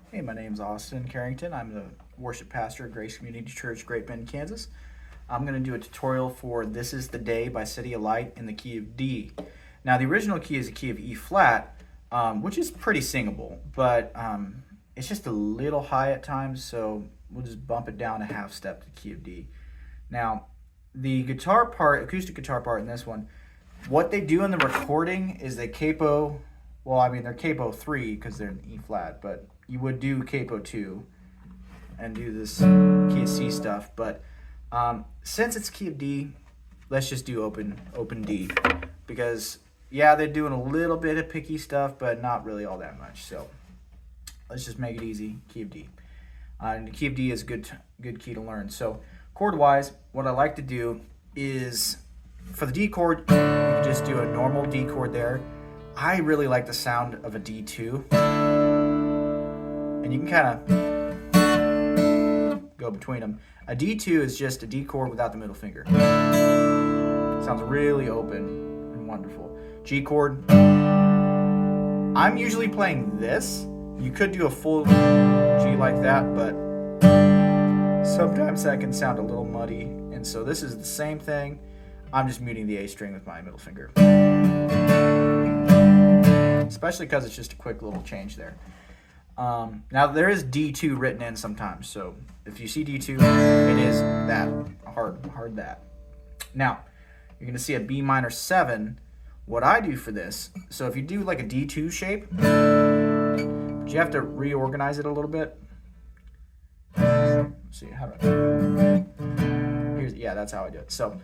Hey, my name's Austin Carrington. I'm the worship pastor at Grace Community Church, Great Bend, Kansas. I'm going to do a tutorial for This Is the Day by City of Light in the key of D. Now, the original key is a key of E flat, which is pretty singable, but it's just a little high at times, so we'll just bump it down a half step to the key of D. Now, the guitar part, acoustic guitar part in this one, what they do in the recording is they capo, well, I mean, they're capo 3 because they're in E flat, but you would do capo 2 and do this key of C stuff, but since it's key of D, let's just do open D, because yeah, they're doing a little bit of picky stuff, but not really all that much. So let's just make it easy. Key of D, and the key of D is a good key to learn. So chord wise, what I like to do is for the D chord, you can just do a normal D chord there. I really like the sound of a D2, and you can kind of go between them. A D2 is just a D chord without the middle finger. Sounds really open and wonderful. G chord, I'm usually playing this. You could do a full G like that, but sometimes that can sound a little muddy. And so this is the same thing. I'm just muting the A string with my middle finger. Especially because it's just a quick little change there. Now there is D2 written in sometimes, so if you see D2, it is that hard that. Now you're going to see a B minor 7. What I do for this, so if you do like a D2 shape, but you have to reorganize it a little bit. Let's see, how do I? Yeah, that's how I do it. So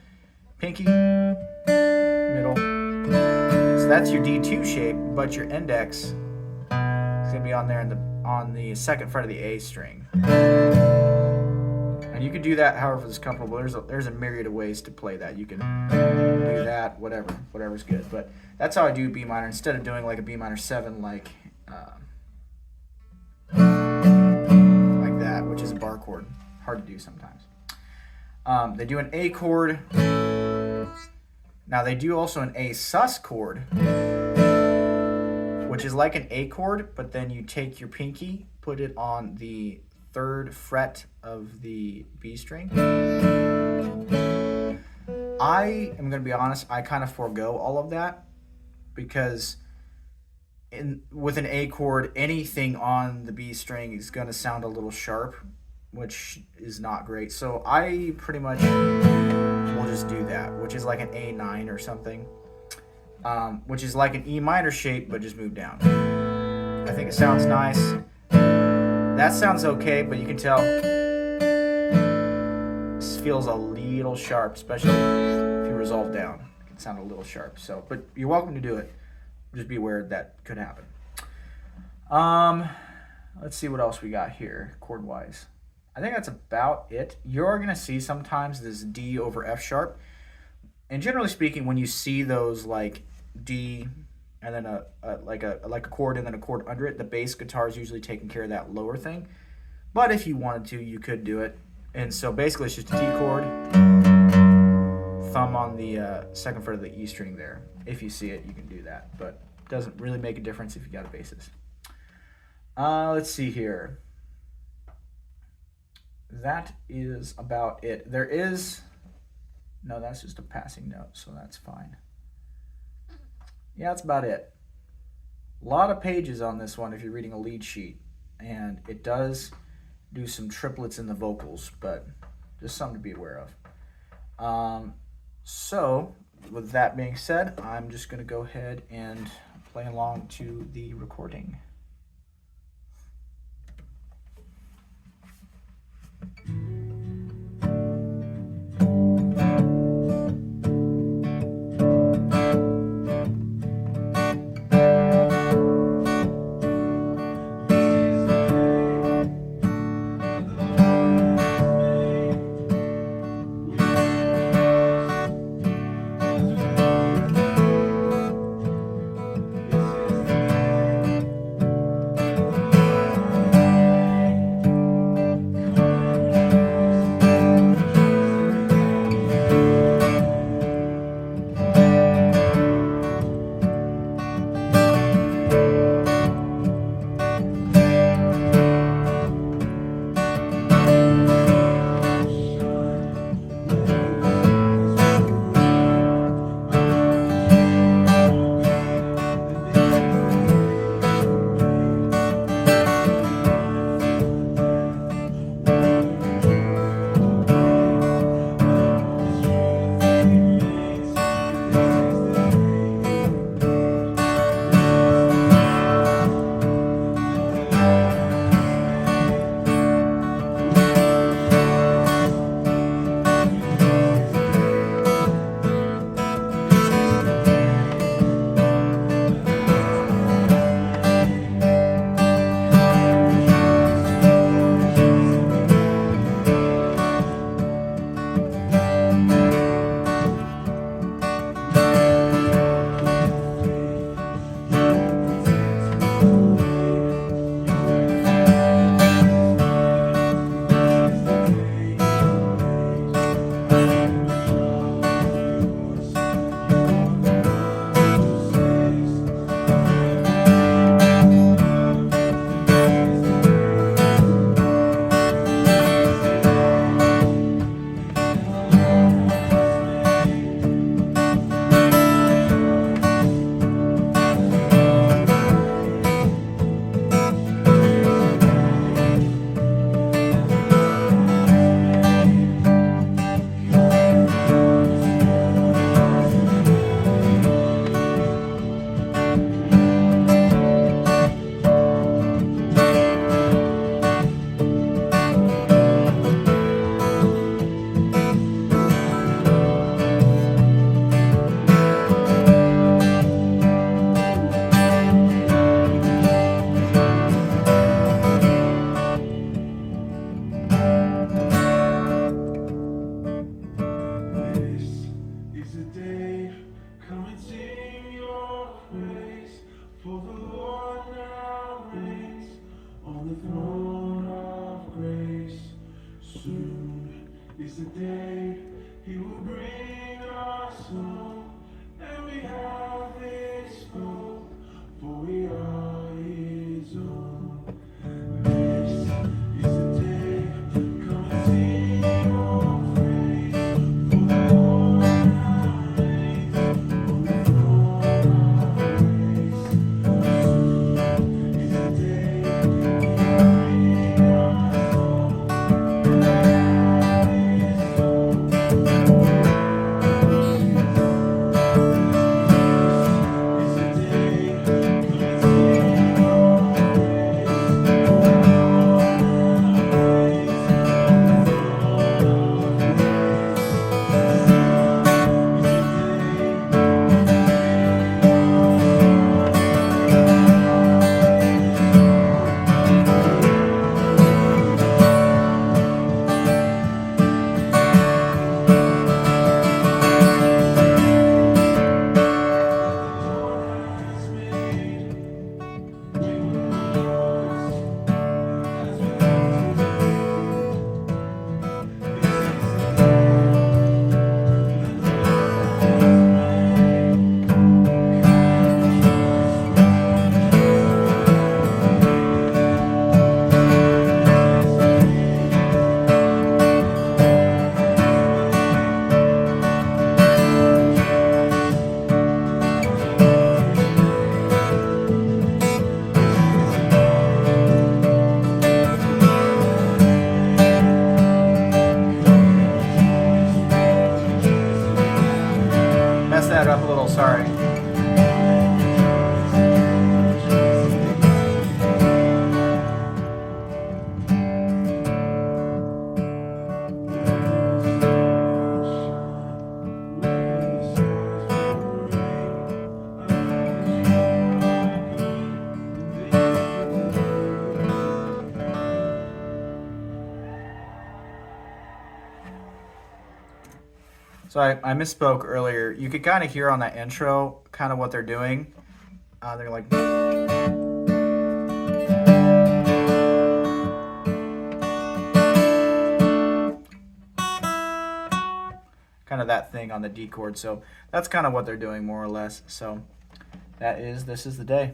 pinky, middle. So that's your D2 shape, but your index is going to be on there on the second fret of the A string. And you can do that however is comfortable. There's a myriad of ways to play that. You can do that, whatever's good. But that's how I do B minor instead of doing like a B minor 7 like that, which is a bar chord. Hard to do sometimes. They do an A chord. Now they do also an A sus chord, which is like an A chord, but then you take your pinky, put it on the 3rd fret of the B string. I am going to be honest, I kind of forego all of that because with an A chord, anything on the B string is going to sound a little sharp, which is not great. So I pretty much will just do that, which is like an A9 or something, which is like an E minor shape, but just move down. I think it sounds nice. That sounds okay, but you can tell this feels a little sharp, especially if you resolve down. It can sound a little sharp. So, but you're welcome to do it. Just be aware that could happen. Let's see what else we got here, chord-wise. I think that's about it. You're going to see sometimes this D over F sharp. And generally speaking, when you see those like D and then a chord and then a chord under it, the bass guitar is usually taking care of that lower thing. But if you wanted to, you could do it. And so basically it's just a D chord, thumb on the second fret of the E string there. If you see it, you can do that. But it doesn't really make a difference if you got a bassist. Let's see here. That is about it. No, that's just a passing note, so that's fine. Yeah, that's about it. A lot of pages on this one if you're reading a lead sheet, and it does do some triplets in the vocals, but just something to be aware of. So, with that being said, I'm just going to go ahead and play along to the recording. on the throne of grace. Soon is the day he will bring us home, and we have this hope, for we are his own. This is the day, come and sing your praise, for the Lord now reigns on the throne of grace. Soon is the day he will bring us home, and we have this hope. Mess that up a little, sorry. So I misspoke earlier. You could kind of hear on that intro kind of what they're doing. They're like, kind of that thing on the D chord. So that's kind of what they're doing more or less. So this is the day.